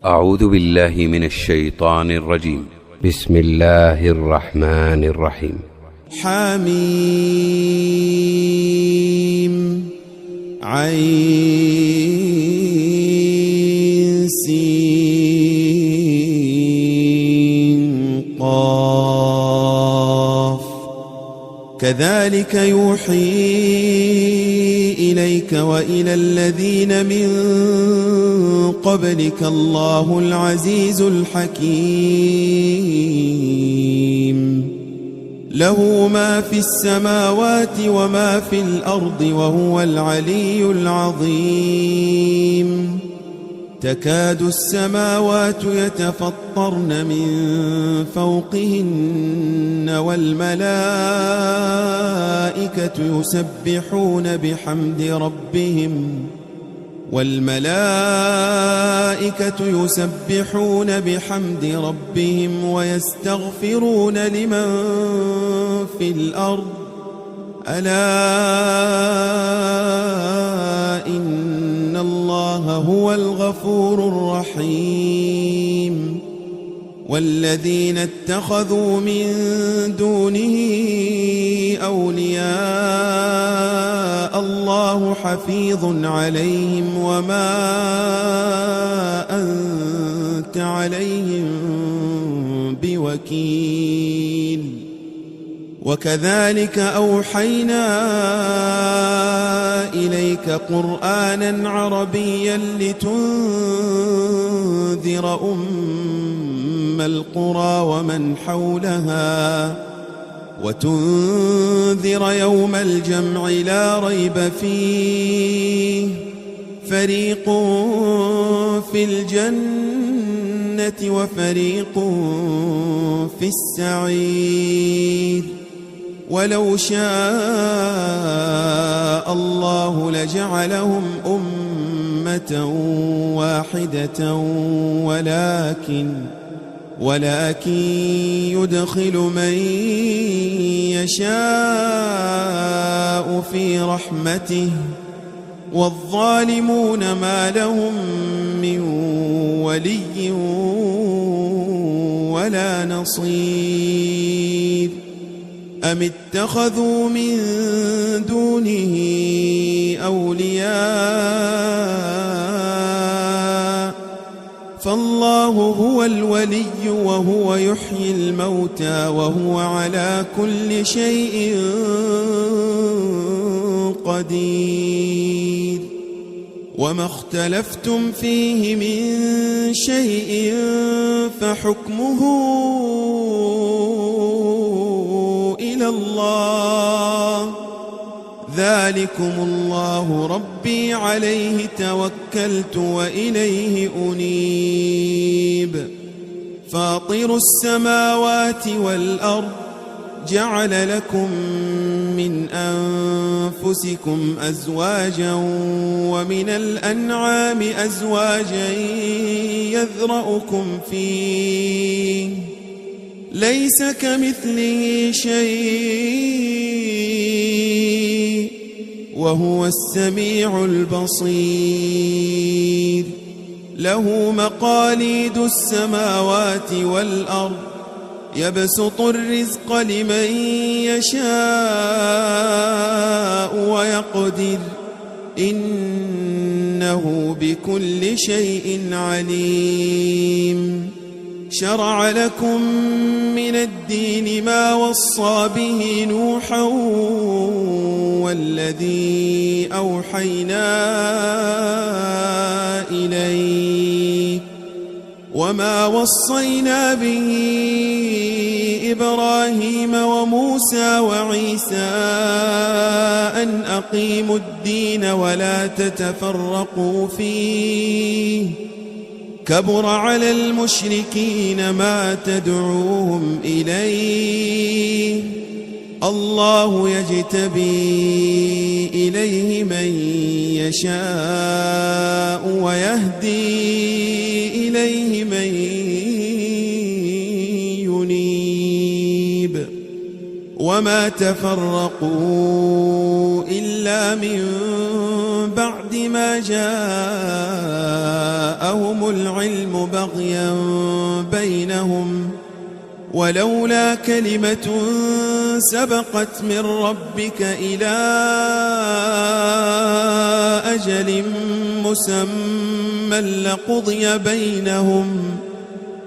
أعوذ بالله من الشيطان الرجيم. بسم الله الرحمن الرحيم. حميم عين سين قاف كذلك يوحي إليك وإلى الذين من قبلك الله العزيز الحكيم له ما في السماوات وما في الأرض وهو العلي العظيم تكاد السماوات يتفطرن من فوقهن والملائكة يسبحون بحمد ربهم ويستغفرون لمن في الأرض ألا إن الله هو الغفور الرحيم والذين اتخذوا من دونه أولياء الله حفيظ عليهم وما أنت عليهم بوكيل وكذلك أوحينا إليك قرآنا عربيا لتنذر أم القرى ومن حولها وتنذر يوم الجمع لا ريب فيه فريق في الجنة وفريق في السعير ولو شاء الله لجعلهم أمة واحدة ولكن يدخل من يشاء في رحمته والظالمون ما لهم من ولي ولا نصير أم اتخذوا من دونه أولياء فالله هو الولي وهو يحيي الموتى وهو على كل شيء قدير وما اختلفتم فيه من شيء فحكمه إلى الله ذلكم الله ربي عليه توكلت وإليه أنيب فاطر السماوات والأرض جعل لكم من أنفسكم أزواجا ومن الأنعام أزواجا يذرأكم فيه ليس كمثله شيء وهو السميع البصير له مقاليد السماوات والأرض يبسط الرزق لمن يشاء ويقدر إنه بكل شيء عليم شرع لكم من الدين ما وصى به نوحا والذي أوحينا إليك وما وصينا به إبراهيم وموسى وعيسى أن أقيموا الدين ولا تتفرقوا فيه كبر على المشركين ما تدعوهم إليه الله يجتبي إليه من يشاء ويهدي إليه من ينيب وما تفرقوا إلا من بعد ما جاءهم العلم بغيا بينهم ولولا كلمة سبقت من ربك إلى أجل مسمى لقضي بينهم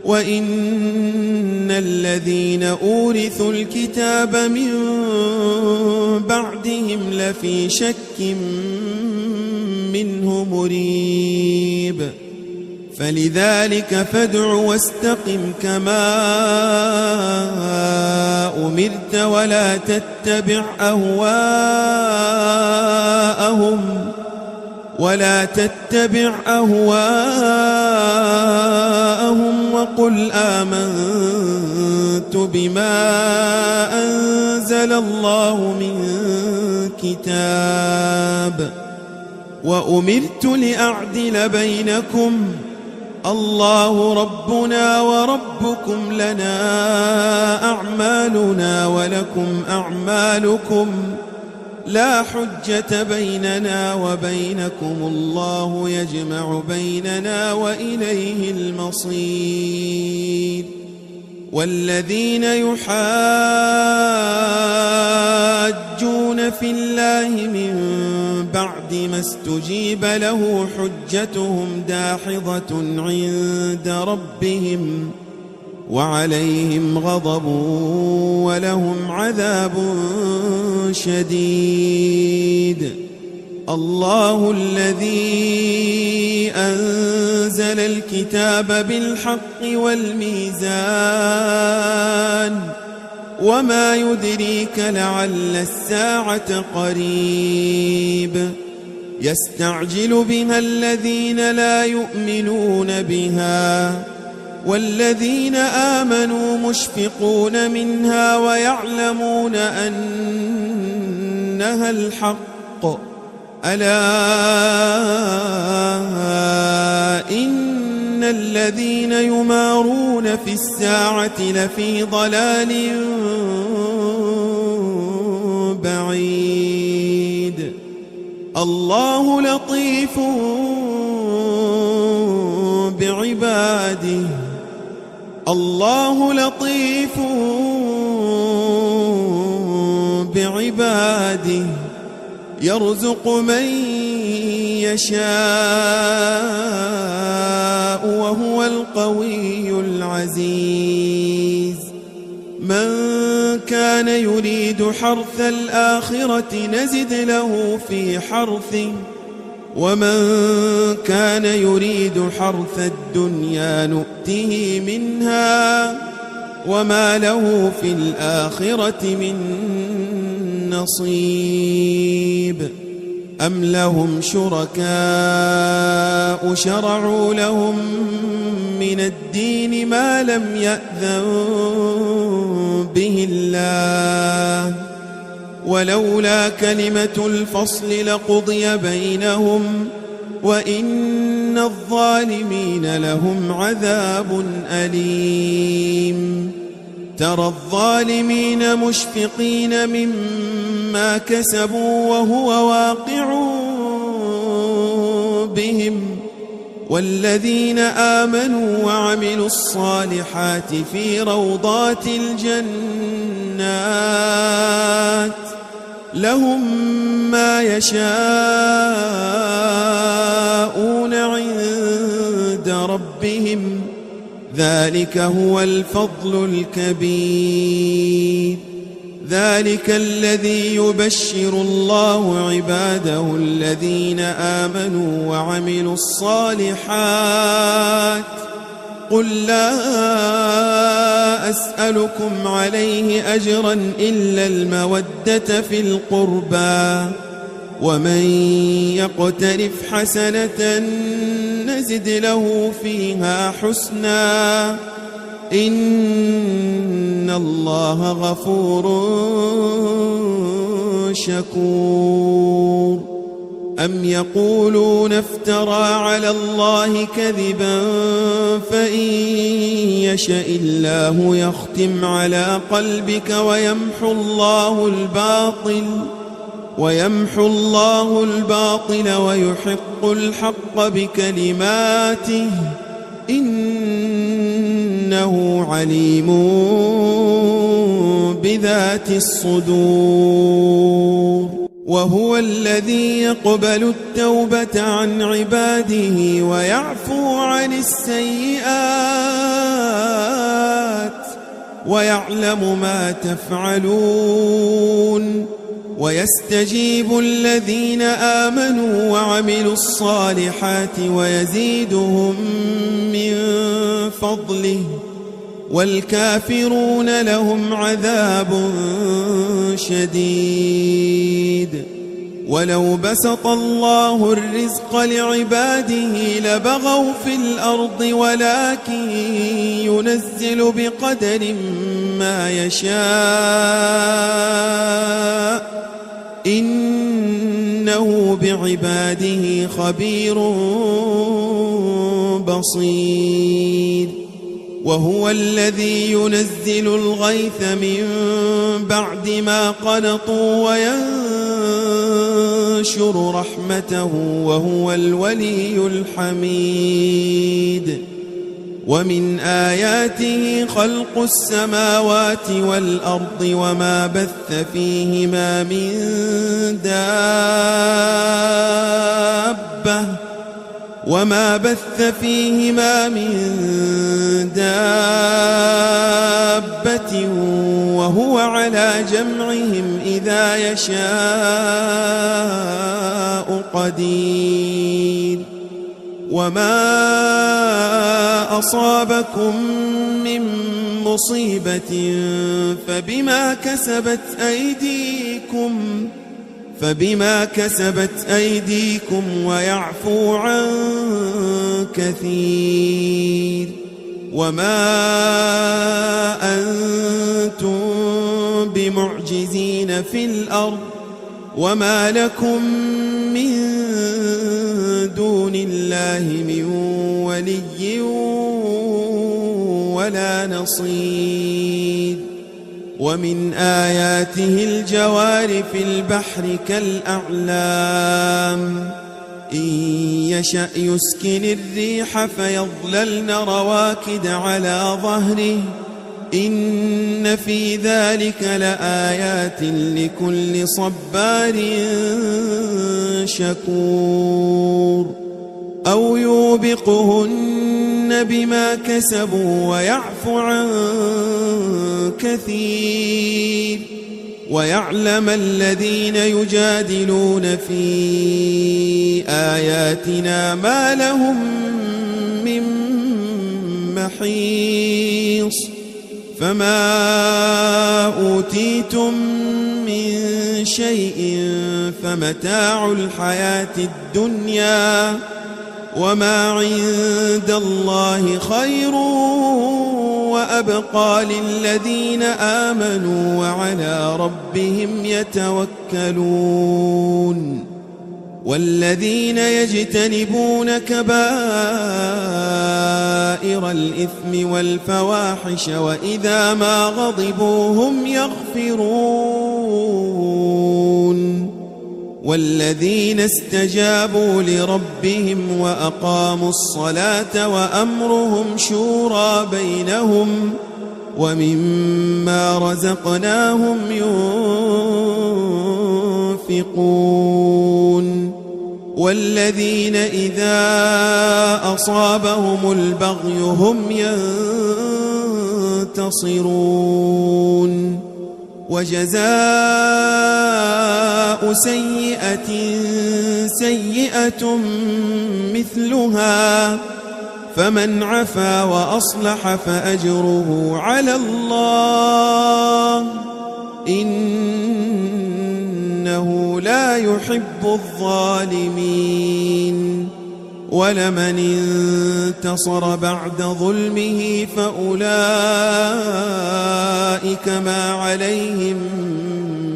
وإن الذين أورثوا الكتاب من بعدهم لفي شك منه مريب فلذلك فادع واستقم كما أمرت ولا تتبع أهواءهم وقل آمنت بما أنزل الله من كتاب وأمرت لأعدل بينكم الله ربنا وربكم لنا أعمالنا ولكم أعمالكم لا حجة بيننا وبينكم الله يجمع بيننا وإليه المصير والذين يحاجون في الله من بعد ما استجيب له حجتهم داحضة عند ربهم وعليهم غضب ولهم عذاب شديد الله الذي أنزل الكتاب بالحق والميزان وما يدريك لعل الساعة قريب يستعجل بها الذين لا يؤمنون بها والذين آمنوا مشفقون منها ويعلمون أنها الحق ألا إن الذين يمارون في الساعة لفي ضلال بعيد الله لطيف بعباده الله لطيف بعباده يرزق من يشاء وهو القوي العزيز من كان يريد حرث الآخرة نزد له في حرثه ومن كان يريد حرث الدنيا نؤته منها وما له في الآخرة من نصيب أم لهم شركاء شرعوا لهم من الدين ما لم يأذن به الله ولولا كلمة الفصل لقضي بينهم وإن الظالمين لهم عذاب أليم ترى الظالمين مشفقين مما كسبوا وهو واقع بهم والذين آمنوا وعملوا الصالحات في روضات الجنات لهم ما يشاءون عند ربهم ذلك هو الفضل الكبير ذلك الذي يبشر الله عباده الذين آمنوا وعملوا الصالحات قل لا أسألكم عليه أجرا إلا المودة في القربى ومن يقترف حسنة نزد له فيها حسنا إن الله غفور شكور أم يقولون افترى على الله كذبا فإن يشأ الله يختم على قلبك ويمحو الله الباطل ويحق الحق بكلماته إنه عليم بذات الصدور وهو الذي يقبل التوبة عن عباده ويعفو عن السيئات ويعلم ما تفعلون ويستجيب الذين آمنوا وعملوا الصالحات ويزيدهم من فضله والكافرون لهم عذاب شديد ولو بسط الله الرزق لعباده لبغوا في الأرض ولكن ينزل بقدر ما يشاء إنه بعباده خبير بصير وهو الذي ينزل الغيث من بعد ما قنطوا وينشر رحمته وهو الولي الحميد ومن آياته خلق السماوات والأرض وما بث فيهما من دابة وهو على جمعهم إذا يشاء قدير وما أصابكم من مصيبة فبما كسبت أيديكم ويعفو عن كثير وما أنتم بمعجزين في الأرض وما لكم من دون الله من ولي ولا نصير ومن آياته الجوار في البحر كالأعلام إن يشأ يسكن الريح فيظللن رواكد على ظهره إن في ذلك لآيات لكل صبار شكور أو يوبقهن بما كسبوا ويعفو عن كثير ويعلم الذين يجادلون في آياتنا ما لهم من محيص فما أوتيتم من شيء فمتاع الحياة الدنيا وما عند الله خير وأبقى للذين آمنوا وعلى ربهم يتوكلون والذين يجتنبون كبائر الإثم والفواحش وإذا ما غضبوا هم يغفرون والذين استجابوا لربهم وأقاموا الصلاة وأمرهم شورى بينهم ومما رزقناهم ينفقون والذين إذا أصابهم البغي هم ينتصرون وجزاء سيئة مثلها فمن عفا وأصلح فأجره على الله إنه لا يحب الظالمين ولمن انتصر بعد ظلمه فأولئك ما عليهم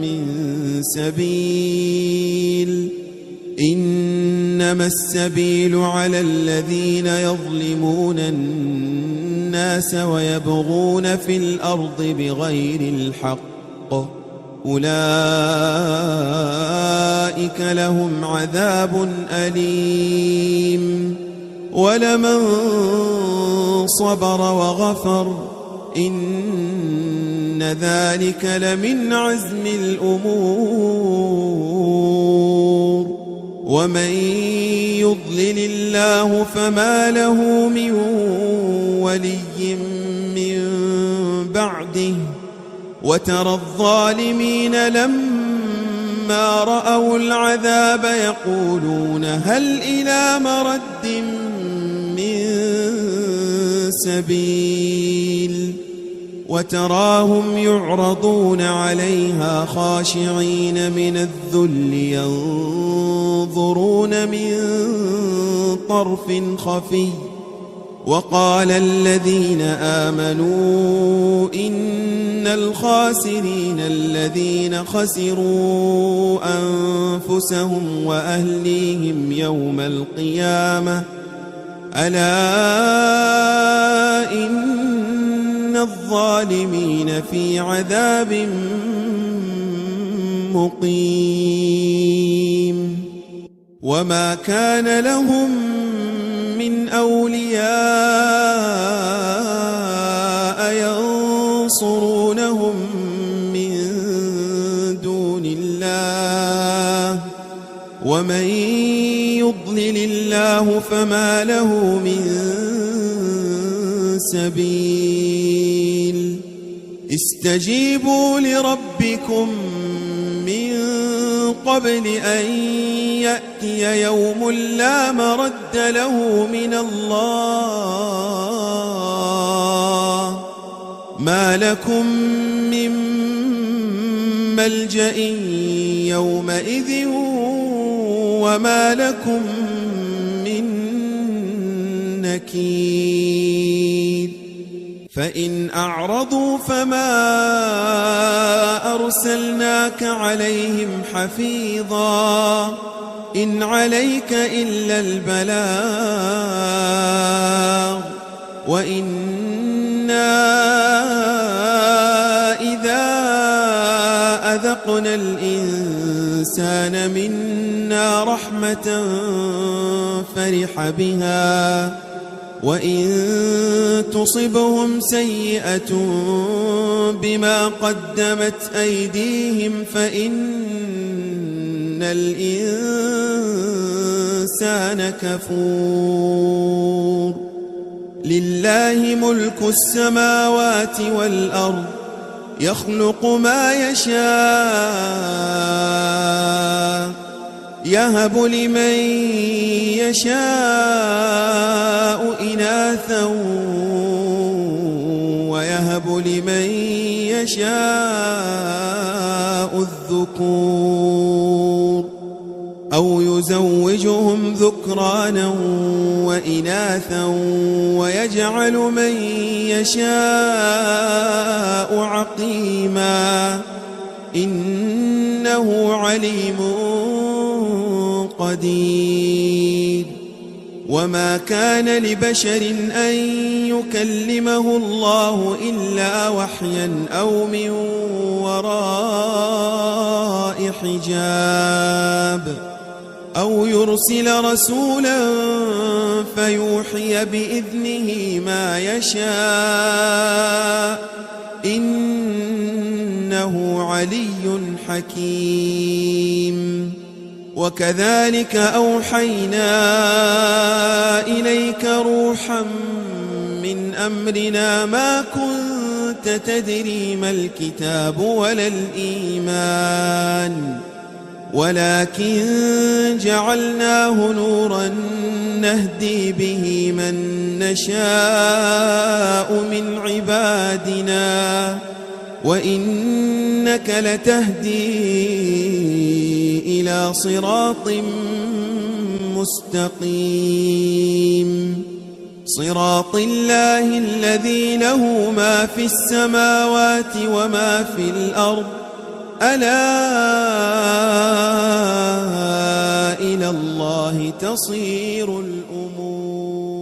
من سبيل إنما السبيل على الذين يظلمون الناس ويبغون في الأرض بغير الحق أولئك لهم عذاب أليم ولمن صبر وغفر إن ذلك لمن عزم الأمور ومن يضلل الله فما له من ولي من بعده وترى الظالمين لما رأوا العذاب يقولون هل إلى مرد من سبيل وتراهم يعرضون عليها خاشعين من الذل ينظرون من طرف خفي وقال الذين آمنوا إن الخاسرين الذين خسروا أنفسهم وأهليهم يوم القيامة ألا إن الظالمين في عذاب مقيم وما كان لهم من أولياء ينصرونهم من دون الله ومن يضلل الله فما له من سبيل استجيبوا لربكم من قبل أن يأتي يوم لا مرد له من الله ما لكم من ملجأ يومئذ وما لكم من نكير فإن أعرضوا فما أرسلناك عليهم حفيظا إن عليك إلا البلاغ وإنا إذا أذقنا الإنسان منا رحمة فرح بها وإن تصبهم سيئة بما قدمت أيديهم فإن الإنسان كفور لله ملك السماوات والأرض يخلق ما يشاء يهب لمن يشاء إناثا ويهب لمن يشاء الذكور أو يزوجهم ذكرانا وإناثا ويجعل من يشاء عقيما إنه عليم قدير وما كان لبشر أن يكلمه الله إلا وحيا أو من وراء حجاب أو يرسل رسولا فيوحي بإذنه ما يشاء إنه علي حكيم وكذلك أوحينا إليك روحا من أمرنا ما كنت تدري ما الكتاب ولا الإيمان ولكن جعلناه نورا نهدي به من نشاء من عبادنا وإنك لتهدي إلى صراط مستقيم صراط الله الذي له ما في السماوات وما في الأرض ألا إلى الله تصير الأمور.